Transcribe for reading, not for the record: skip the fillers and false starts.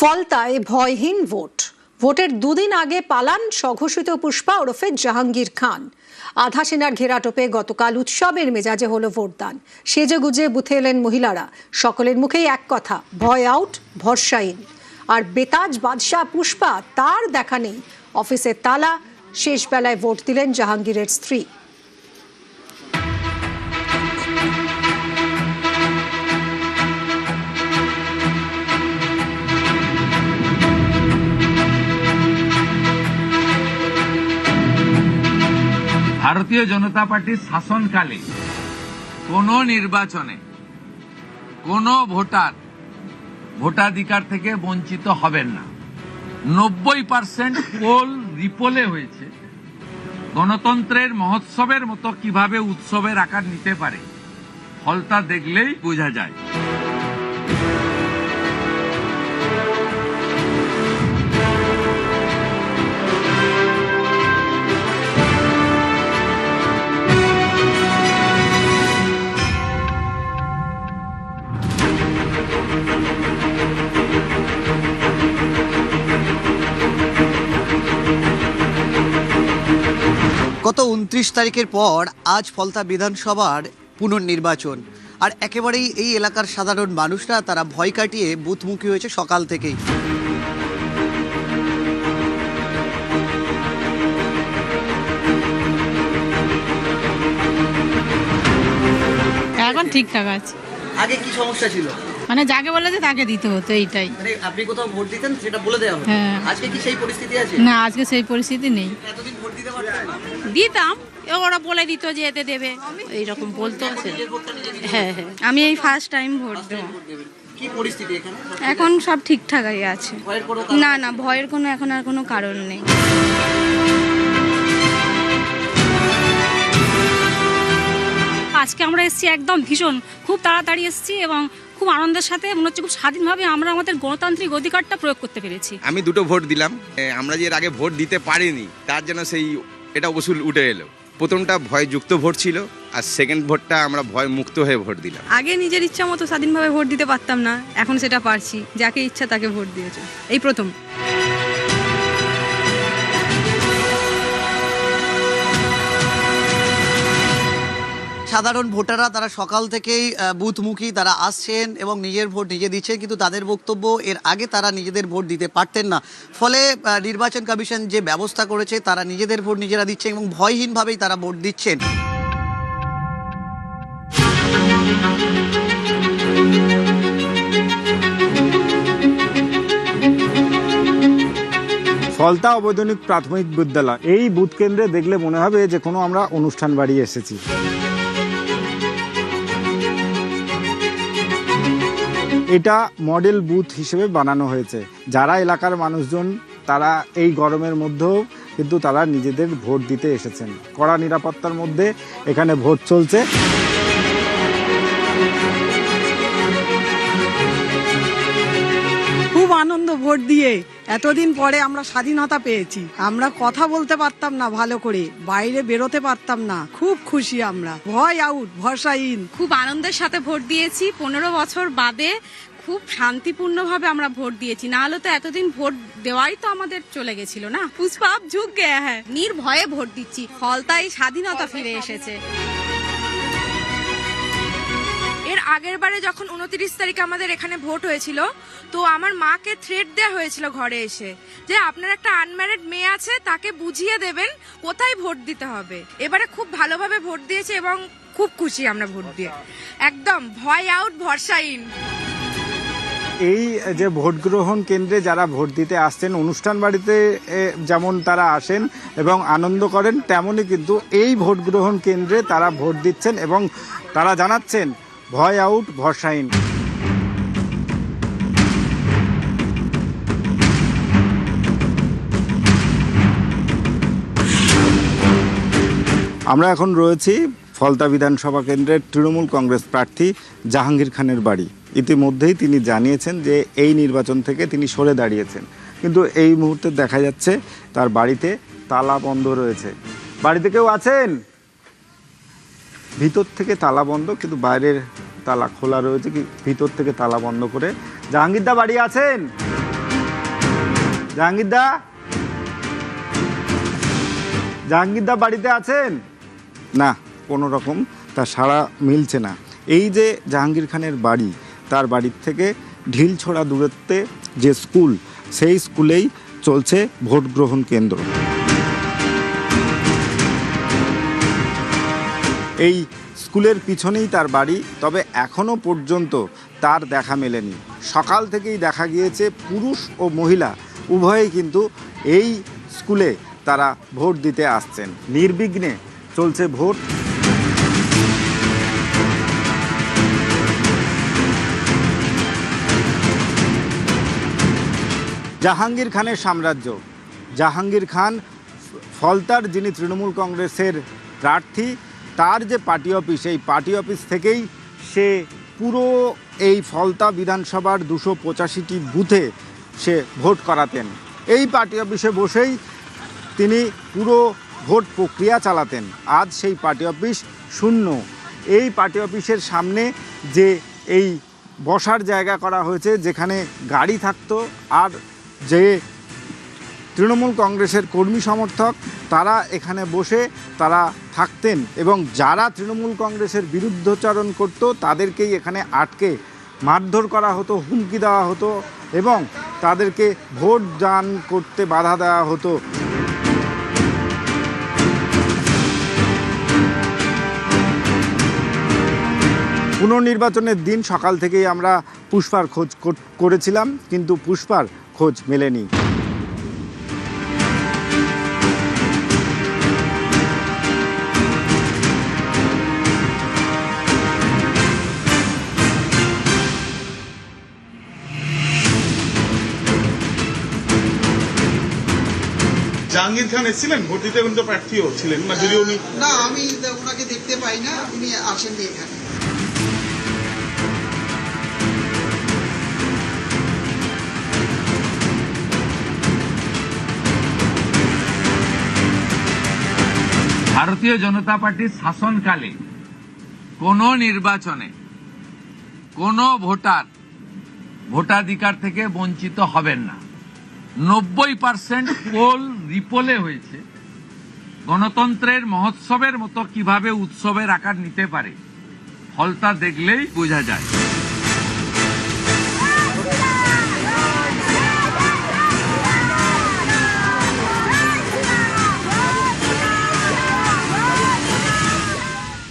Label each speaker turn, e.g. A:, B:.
A: ফলতায় ভয়হীন vote. ভোটের দুদিন আগে পালান স্বঘোষিত পুষ্পা ওরফে জাহাঙ্গীর খান। আধা সেনার ঘেরাটোপে গতকাল উৎসবের মেজাজে হলো ভোটদান। সেজেগুজে বুথে এলেন মহিলারা। সকলের মুখেই এক কথা, ভয় আউট, ভরসা ইন। আর বেতাজ বাদশাহ পুষ্পা, তার দেখা নেই। অফিসের তালা, শেষ বেলায় ভোট দিলেন জাহাঙ্গীরের স্ত্রী।
B: ভারতীয় জনতা পার্টির শাসনকালে কোন নির্বাচনে কোন ভোটার ভোটাধিকার থেকে বঞ্চিত হবেন না। 90% পোল রিপোলে হয়েছে। গণতন্ত্রের মহোৎসবের মতো কিভাবে উৎসবের আকার নিতে পারে ফলটা দেখলেই বোঝা যায়।
C: গত 29 তারিখের পর আজ ফলতা বিধানসভার পুনর্নির্বাচন। আর একেবারেই এই এলাকার সাধারণ মানুষরা তারা ভয় কাটিয়ে বুথমুখী হয়েছে সকাল থেকেই।
D: এখন ঠিকঠাক আছে।
C: আগে কি সমস্যা ছিল?
D: মানে যাকে বলে যে তাকে দিতে হতো, এইটাই।
C: মানে আপনি কোথাও ভোট দিতেন, সেটা বলে দেওয়া হতো।
D: হ্যাঁ।
C: আজকে কি সেই পরিস্থিতি আছে?
D: না, আজকে সেই পরিস্থিতি নেই।
C: এতদিন ভোট দিতে পারতেন না?
D: দিতাম, ওরা বলে দিত যে এতে দেবে, এইরকম বলতো।
E: হ্যাঁ, আমি এই ফার্স্ট টাইম ভোট দেবো।
C: কি পরিস্থিতি এখানে?
E: এখন সব ঠিকঠাকই আছে।
C: ভয়ের কোনো
E: না, ভয়ের কোনো এখন আর কোনো কারণ নেই।
F: আজকে আমরা এসেছি একদম ভীষণ, খুব তাড়াতাড়ি এসেছি এবং খুব আনন্দের সাথে, মনে হচ্ছে খুব স্বাধীনভাবে আমরা আমাদের গণতান্ত্রিক অধিকারটা প্রয়োগ করতে পেরেছি।
G: আমি দুটো ভোট দিলাম। আমরা যে এর আগে ভোট দিতে পারিনি তার জন্য এটা উসুল উঠে এলো। প্রথমটা ভয়যুক্ত ভোট ছিল, আর সেকেন্ড ভোটটা আমরা ভয় মুক্ত হয়ে ভোট দিলাম।
E: আগে নিজের ইচ্ছা মতো স্বাধীনভাবে ভোট দিতে পারতাম না, এখন সেটা পারছি। যাকে ইচ্ছা তাকে ভোট দিয়েছে, এই প্রথম।
C: সাধারণ ভোটাররা তারা সকাল থেকেই বুথমুখী, তারা আসছেন এবং নিজের ভোট নিজে দিচ্ছেন। কিন্তু তাদের বক্তব্য, এর আগে তারা নিজেদের ভোট দিতে পারতেন না। ফলে নির্বাচন কমিশন যে ব্যবস্থা করেছে, তারা নিজেদের ভোট নিজেরা দিচ্ছেন এবং ভয়হীনভাবেই তারা ভোট দিচ্ছেন।
H: ফলতা অবৈতনিক প্রাথমিক বিদ্যালয়, এই বুথ কেন্দ্রে দেখলে মনে হবে যে কোনো আমরা অনুষ্ঠান বাড়ি এসেছি। এটা মডেল বুথ হিসেবে বানানো হয়েছে। যারা এলাকার মানুষজন, তারা এই গরমের মধ্যেও কিন্তু তারা নিজেদের ভোট দিতে এসেছেন। কড়া নিরাপত্তার মধ্যে এখানে ভোট চলছে।
I: খুব আনন্দ ভোট দিয়ে। এতদিন পরে আমরা স্বাধীনতা পেয়েছি। আমরা কথা বলতে পারতাম না ভালো করে, বাইরে বেরোতে পারতাম না। খুব খুশি আমরা। ভয় আউট, ভরসা ইন।
E: খুব আনন্দের সাথে ভোট দিয়েছি। 15 বছর বাদে খুব শান্তিপূর্ণভাবে আমরা ভোট দিয়েছি। না হলে তো এতদিন ভোট দেওয়াই তো আমাদের চলে গেছিল না। পুষ্পা আপ ঝুঁক গয়া হ্যাঁ। নির্ভয়ে ভোট দিচ্ছি। ফলতায় স্বাধীনতা ফিরে এসেছে।
J: এর আগের বারে যখন 29 তারিখে আমাদের এখানে ভোট হয়েছিল, তো আমার মাকে থ্রেট দেওয়া হয়েছিল ঘরে এসে, যে আপনার একটা আনম্যারিড মেয়ে আছে, তাকে বুঝিয়ে দেবেন কোথায় ভোট দিতে হবে। এবারে খুব ভালোভাবে ভোট দিয়েছে এবং খুব খুশি আমরা ভোট দিয়ে। একদম ভয় আউট, ভরসা ইন।
H: এই যে ভোট গ্রহণ কেন্দ্রে যারা ভোট দিতে আসছেন, অনুষ্ঠান বাড়িতে যেমন তারা আসেন এবং আনন্দ করেন, তেমনই কিন্তু এই ভোট গ্রহণ কেন্দ্রে তারা ভোট দিচ্ছেন এবং তারা জানাচ্ছেন ভয় আউট, ভরসা ইন। আমরা এখন রয়েছি ফলতা বিধানসভা কেন্দ্রের তৃণমূল কংগ্রেস প্রার্থী জাহাঙ্গীর খানের বাড়ি। ইতিমধ্যেই তিনি জানিয়েছেন যে এই নির্বাচন থেকে তিনি সরে দাঁড়িয়েছেন, কিন্তু এই মুহূর্তে দেখা যাচ্ছে তার বাড়িতে তালা বন্ধ রয়েছে। বাড়িতে কেউ আছেন? ভিতর থেকে তালা বন্ধ, কিন্তু বাইরের তালা খোলা রয়েছে। কি ভিতর থেকে তালা বন্ধ করে জাহাঙ্গীরদা বাড়ি আছেন? জাহাঙ্গীরদা, জাহাঙ্গীরদা বাড়িতে আছেন? না, কোনো রকম তার সাড়া মিলছে না। এই যে জাহাঙ্গীর খানের বাড়ি, তার বাড়ির থেকে ঢিলছোড়া দূরত্বে যে স্কুল, সেই স্কুলেই চলছে ভোট গ্রহণ কেন্দ্র। এই স্কুলের পিছনেই তার বাড়ি, তবে এখনও পর্যন্ত তার দেখা মেলেনি। সকাল থেকেই দেখা গিয়েছে পুরুষ ও মহিলা উভয়েই কিন্তু এই স্কুলে তারা ভোট দিতে আসছেন। নির্বিঘ্নে চলছে ভোট। জাহাঙ্গীর খানের সাম্রাজ্য। জাহাঙ্গীর খান ফলতার, যিনি তৃণমূল কংগ্রেসের প্রার্থী, তার যে পার্টি অফিস, এই পার্টি অফিস থেকেই সে পুরো এই ফলতা বিধানসভার 285টি বুথে সে ভোট করাতেন। এই পার্টি অফিসে বসেই তিনি পুরো ভোট প্রক্রিয়া চালাতেন। আজ সেই পার্টি অফিস শূন্য। এই পার্টি অফিসের সামনে যে এই বসার জায়গা করা হয়েছে, যেখানে গাড়ি থাকতো, আর যে তৃণমূল কংগ্রেসের কর্মী সমর্থক তারা এখানে বসে তারা থাকতেন, এবং যারা তৃণমূল কংগ্রেসের বিরুদ্ধচারণ করত তাদেরকেই এখানে আটকে মারধর করা হতো, হুমকি দেওয়া হতো এবং তাদেরকে ভোট দান করতে বাধা দেওয়া হতো। পুনর্নির্বাচনের দিন সকাল থেকেই আমরা পুষ্পার খোঁজ করেছিলাম, কিন্তু পুষ্পার খোঁজ মেলেনি।
K: জাহাঙ্গীর খান এসেছিলেন ভোট দিতে, কিন্তু প্রার্থীও ছিলেন না, যদি উনি
C: না, আমি ওনাকে দেখতে পাই না, উনি আসেননি এখানে।
B: ভারতীয় জনতা পার্টির শাসনকালে কোনো নির্বাচনে কোনো ভোটার ভোটাধিকার থেকে বঞ্চিত হবেন না। 90% পোল রিপোলে হয়েছে। গণতন্ত্রের মহোৎসবের মতো কিভাবে উৎসবের আকার নিতে পারে ফলতা দেখলেই বোঝা যায়।